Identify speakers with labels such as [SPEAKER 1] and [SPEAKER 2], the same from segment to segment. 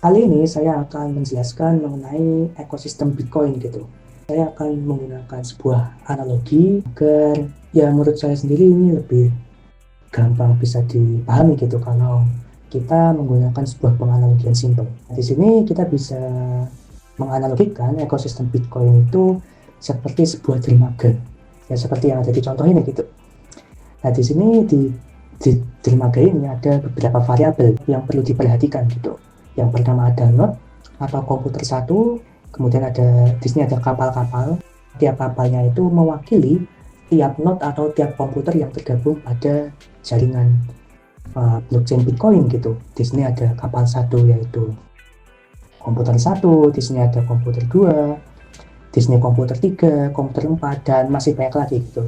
[SPEAKER 1] Kali ini saya akan menjelaskan mengenai ekosistem Bitcoin gitu. Saya akan menggunakan sebuah analogi agar ya menurut saya sendiri ini lebih gampang bisa dipahami gitu kalau kita menggunakan sebuah penganalogian simpel. Di sini kita bisa menganalogikan ekosistem Bitcoin itu seperti sebuah dermaga. Ya seperti yang ada di contoh ini gitu. Nah, di sini di dermaga ini ada beberapa variabel yang perlu diperhatikan gitu. Yang pertama ada node atau komputer satu, kemudian di sini ada kapal-kapal. Tiap kapalnya itu mewakili tiap node atau tiap komputer yang tergabung pada jaringan blockchain Bitcoin gitu. Di sini ada kapal satu yaitu komputer satu, di sini ada komputer dua, di sini komputer 3, komputer 4, dan masih banyak lagi gitu.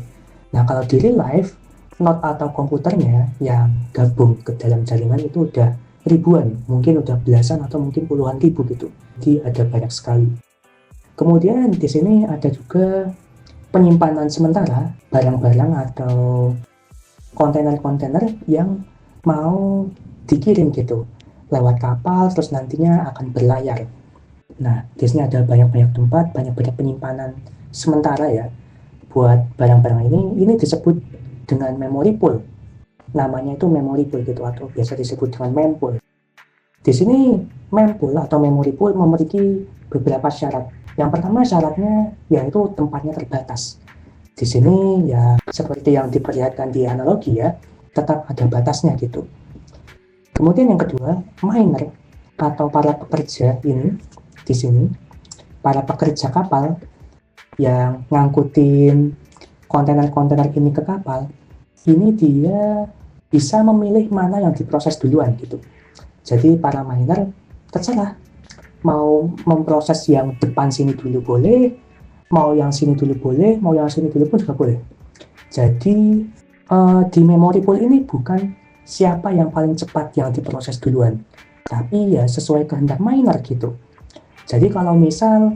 [SPEAKER 1] Nah, kalau di real life, node atau komputernya yang gabung ke dalam jaringan itu udah ribuan, mungkin udah belasan atau mungkin puluhan ribu gitu. Jadi ada banyak sekali. Kemudian di sini ada juga penyimpanan sementara barang-barang atau kontainer-kontainer yang mau dikirim gitu lewat kapal, terus nantinya akan berlayar. Nah, di sini ada banyak-banyak tempat, banyak-banyak penyimpanan sementara ya buat barang-barang ini. Ini disebut dengan memory pool. Namanya itu memory pool gitu, atau biasa disebut dengan mempool. Di sini mempool atau memory pool memiliki beberapa syarat. Yang pertama syaratnya yaitu tempatnya terbatas. Di sini ya seperti yang diperlihatkan di analogi ya, tetap ada batasnya gitu. Kemudian yang kedua, miner atau para pekerja ini di sini, para pekerja kapal yang ngangkutin kontainer-kontainer ini ke kapal, ini dia bisa memilih mana yang diproses duluan gitu. Jadi para miner terserah mau memproses yang depan sini dulu boleh, mau yang sini dulu boleh, mau yang sini dulu pun juga boleh. Jadi di memory pool ini bukan siapa yang paling cepat yang diproses duluan, tapi ya sesuai kehendak miner gitu. Jadi kalau misal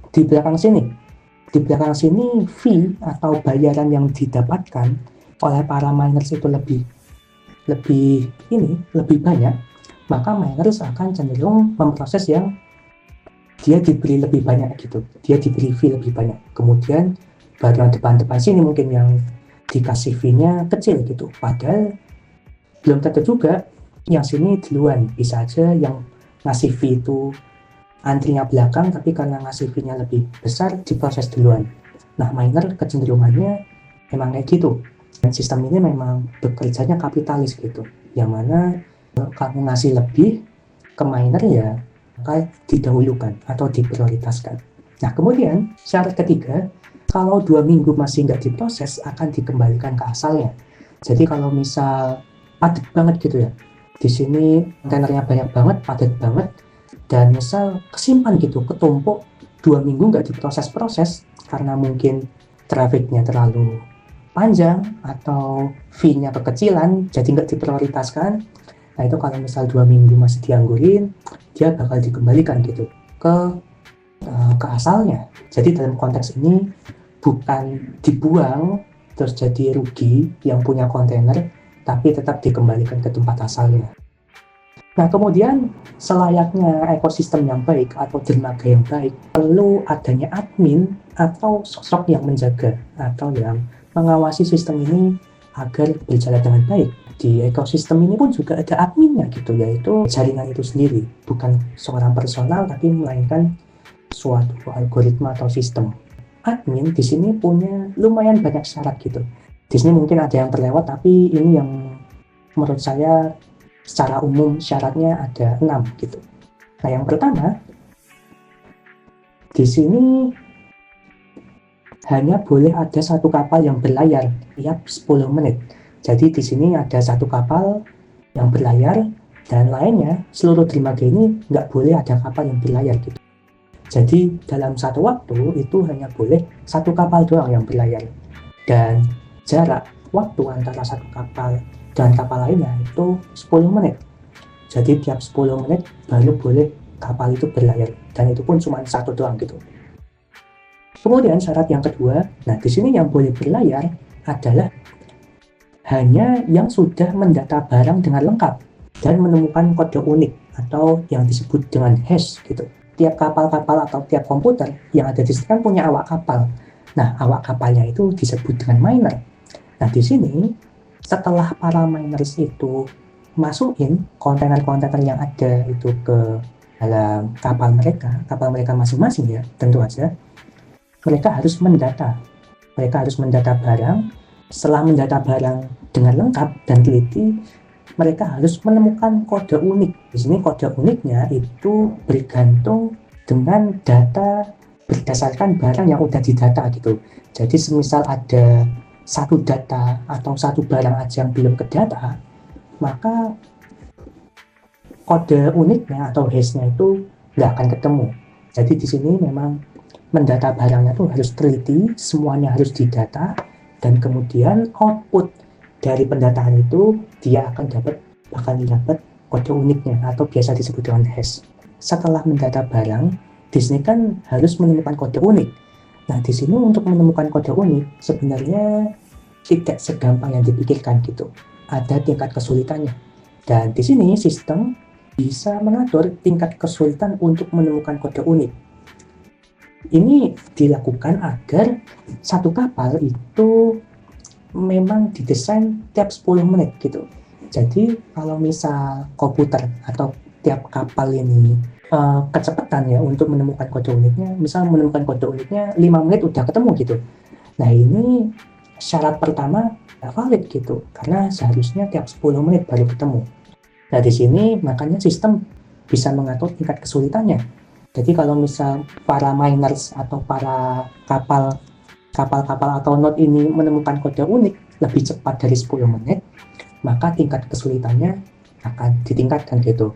[SPEAKER 1] di belakang sini fee atau bayaran yang didapatkan oleh para miners itu lebih banyak, maka miners akan cenderung memproses yang dia diberi lebih banyak gitu, dia diberi fee lebih banyak. Kemudian baru yang depan sini mungkin yang dikasih fee-nya kecil gitu, padahal belum tentu juga yang sini duluan. Bisa aja yang ngasih fee itu antrinya belakang, tapi karena ngasih fee-nya lebih besar diproses duluan. Nah, miner kecenderungannya memang kayak gitu. Dan sistem ini memang bekerjanya kapitalis gitu, yang mana kamu ngasih lebih ke miner ya maka didahulukan atau diprioritaskan. Nah, kemudian syarat ketiga, kalau 2 minggu masih nggak diproses akan dikembalikan ke asalnya. Jadi kalau misal padat banget gitu ya, di sini kontainernya banyak banget, padat banget, dan misal kesimpan gitu, ketumpuk 2 minggu nggak diproses-proses karena mungkin trafficnya terlalu panjang atau fee-nya kekecilan, jadi nggak diprioritaskan. Nah, itu kalau misal 2 minggu masih dianggurin, dia bakal dikembalikan gitu ke asalnya. Jadi dalam konteks ini bukan dibuang terus jadi rugi yang punya kontainer, tapi tetap dikembalikan ke tempat asalnya. Nah, kemudian selayaknya ekosistem yang baik atau dermaga yang baik, perlu adanya admin atau sosok yang menjaga atau yang mengawasi sistem ini agar berjalan dengan baik. Di ekosistem ini pun juga ada adminnya gitu, yaitu jaringan itu sendiri, bukan seorang personal tapi melainkan suatu algoritma atau sistem. Admin di sini punya lumayan banyak syarat gitu. Di sini mungkin ada yang terlewat, tapi ini yang menurut saya secara umum syaratnya ada 6 gitu. Nah, yang pertama, di sini hanya boleh ada satu kapal yang berlayar tiap 10 menit. Jadi di sini ada satu kapal yang berlayar dan lainnya seluruh dermaga ini nggak boleh ada kapal yang berlayar gitu. Jadi dalam satu waktu itu hanya boleh satu kapal doang yang berlayar, dan jarak waktu antara satu kapal dan kapal lainnya itu 10 menit. Jadi tiap 10 menit baru boleh kapal itu berlayar, dan itu pun cuma satu doang gitu. Kemudian syarat yang kedua, nah di sini yang boleh berlayar adalah hanya yang sudah mendata barang dengan lengkap dan menemukan kode unik atau yang disebut dengan hash gitu. Tiap kapal-kapal atau tiap komputer yang ada di sini kan punya awak kapal. Nah, awak kapalnya itu disebut dengan miner. Nah, di sini setelah para miners itu masukin kontainer-kontainer yang ada itu ke dalam kapal mereka masing-masing ya, tentu aja mereka harus mendata. Mereka harus mendata barang. Setelah mendata barang dengan lengkap dan teliti, mereka harus menemukan kode unik. Di sini kode uniknya itu bergantung dengan data berdasarkan barang yang udah didata gitu. Jadi semisal ada satu data atau satu barang aja yang belum kedata, maka kode uniknya atau hash-nya itu nggak akan ketemu. Jadi di sini memang mendata barangnya tuh harus teliti, semuanya harus didata, dan kemudian output dari pendataan itu dia bakal dapat kode uniknya atau biasa disebut dengan hash. Setelah mendata barang, di sini kan harus menemukan kode unik. Nah, di sini untuk menemukan kode unik sebenarnya tidak segampang yang dipikirkan gitu. Ada tingkat kesulitannya. Dan di sini sistem bisa mengatur tingkat kesulitan untuk menemukan kode unik. Ini dilakukan agar satu kapal itu memang didesain tiap 10 menit gitu. Jadi kalau misal komputer atau tiap kapal ini kecepatan ya untuk menemukan kode uniknya, misal menemukan kode uniknya 5 menit udah ketemu gitu. Nah, ini syarat pertama valid gitu, karena seharusnya tiap 10 menit baru ketemu. Nah, di sini makanya sistem bisa mengatur tingkat kesulitannya. Jadi kalau misal para miners atau para kapal atau node ini menemukan kode unik lebih cepat dari 10 menit, maka tingkat kesulitannya akan ditingkatkan gitu.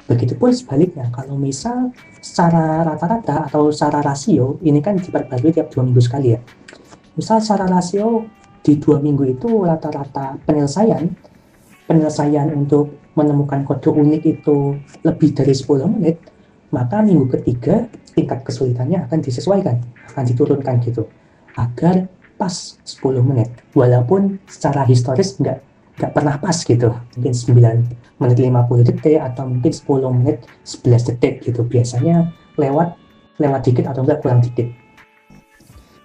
[SPEAKER 1] Begitupun sebaliknya, kalau misal secara rata-rata atau secara rasio, ini kan diperbarui tiap 2 minggu sekali ya. Misal secara rasio di 2 minggu itu rata-rata penyelesaian untuk menemukan kode unik itu lebih dari 10 menit, maka minggu ketiga tingkat kesulitannya akan disesuaikan, akan diturunkan gitu, agar pas 10 menit. Walaupun secara historis nggak pernah pas gitu, mungkin 9 menit 50 detik atau mungkin 10 menit 11 detik gitu, biasanya lewat dikit atau enggak kurang dikit.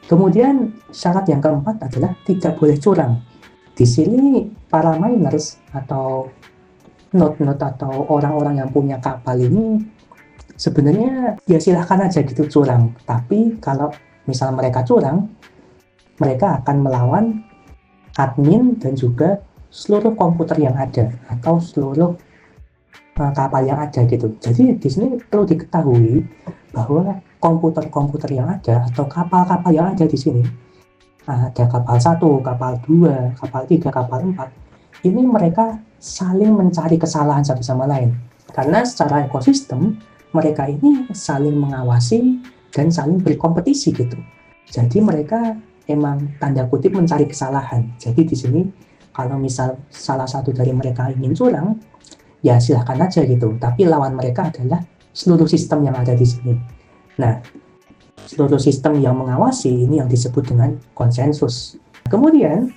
[SPEAKER 1] Kemudian syarat yang keempat adalah tidak boleh curang. Di sini para miners atau node atau orang-orang yang punya kapal ini sebenarnya ya silahkan aja gitu curang, tapi kalau misal mereka curang, mereka akan melawan admin dan juga seluruh komputer yang ada atau seluruh kapal yang ada gitu. Jadi di sini perlu diketahui bahwa komputer-komputer yang ada atau kapal-kapal yang ada di sini, ada kapal 1, kapal 2, kapal 3, kapal 4, ini mereka saling mencari kesalahan satu sama lain. Karena secara ekosistem mereka ini saling mengawasi dan saling berkompetisi gitu. Jadi mereka emang tanda kutip mencari kesalahan. Jadi di sini kalau misal salah satu dari mereka ingin curang, ya silahkan aja gitu. Tapi lawan mereka adalah seluruh sistem yang ada di sini. Nah, seluruh sistem yang mengawasi ini yang disebut dengan konsensus. Kemudian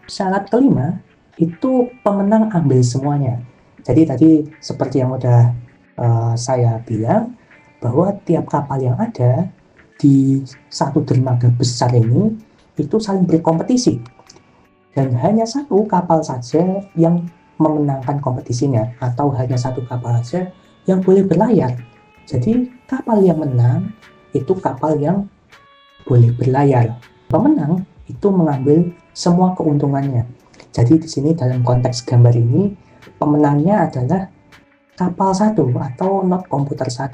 [SPEAKER 1] syarat kelima itu pemenang ambil semuanya. Jadi tadi seperti yang udah saya bilang, bahwa tiap kapal yang ada di satu dermaga besar ini itu saling berkompetisi, dan hanya satu kapal saja yang memenangkan kompetisinya, atau hanya satu kapal saja yang boleh berlayar. Jadi kapal yang menang itu kapal yang boleh berlayar. Pemenang itu mengambil semua keuntungannya. Jadi di sini dalam konteks gambar ini pemenangnya adalah kapal 1 atau node komputer 1.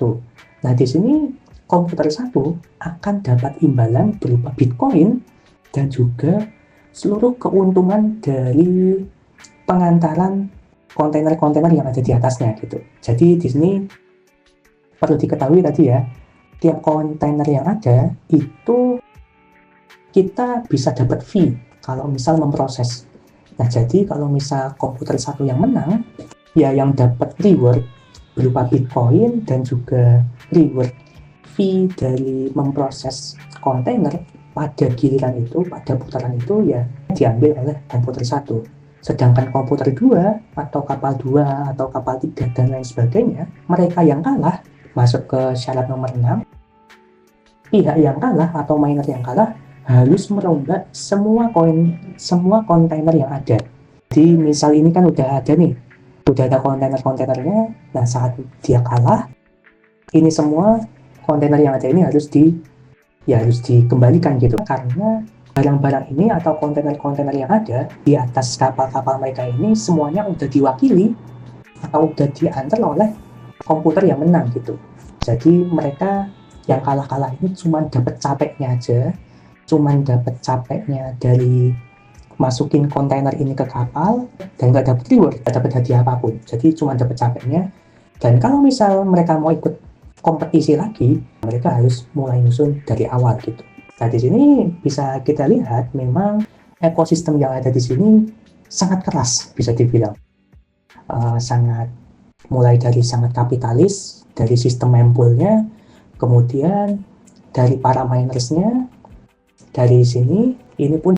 [SPEAKER 1] Nah, di sini komputer 1 akan dapat imbalan berupa Bitcoin dan juga seluruh keuntungan dari pengantaran kontainer-kontainer yang ada di atasnya gitu. Jadi di sini perlu diketahui tadi ya, tiap kontainer yang ada itu kita bisa dapat fee kalau misal memproses. Nah, jadi kalau misal komputer 1 yang menang, ya yang dapat reward berupa Bitcoin dan juga reward fee dari memproses kontainer pada giliran itu, pada putaran itu ya diambil oleh komputer 1. Sedangkan komputer 2 atau kapal 2 atau kapal 3 dan lain sebagainya, mereka yang kalah masuk ke syarat nomor 6, pihak yang kalah atau miner yang kalah harus merombak semua kontainer yang ada. Jadi misal ini kan udah ada kontainer-kontainernya. Nah, saat dia kalah, ini semua kontainer yang ada ini harus dikembalikan gitu, karena barang-barang ini atau kontainer-kontainer yang ada di atas kapal-kapal mereka ini semuanya udah diwakili atau udah diantar oleh komputer yang menang gitu. Jadi mereka yang kalah-kalah ini cuma dapat capeknya aja, dari masukin kontainer ini ke kapal dan nggak dapat reward, nggak dapat hadiah apapun. Jadi cuma dapat capeknya. Dan kalau misal mereka mau ikut kompetisi lagi, mereka harus mulai nyusun dari awal gitu. Nah, di sini bisa kita lihat memang ekosistem yang ada di sini sangat keras, bisa dibilang. Mulai dari sangat kapitalis, dari sistem mempoolnya, kemudian dari para minersnya. Dari sini ini pun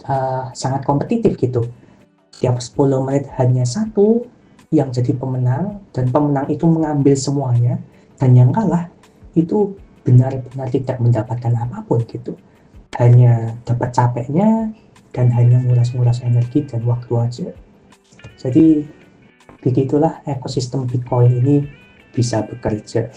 [SPEAKER 1] sangat kompetitif gitu. Tiap 10 menit hanya satu yang jadi pemenang, dan pemenang itu mengambil semuanya, dan yang kalah itu benar-benar tidak mendapatkan apapun gitu. Hanya dapat capeknya dan hanya nguras-nguras energi dan waktu aja. Jadi begitulah ekosistem Bitcoin ini bisa bekerja.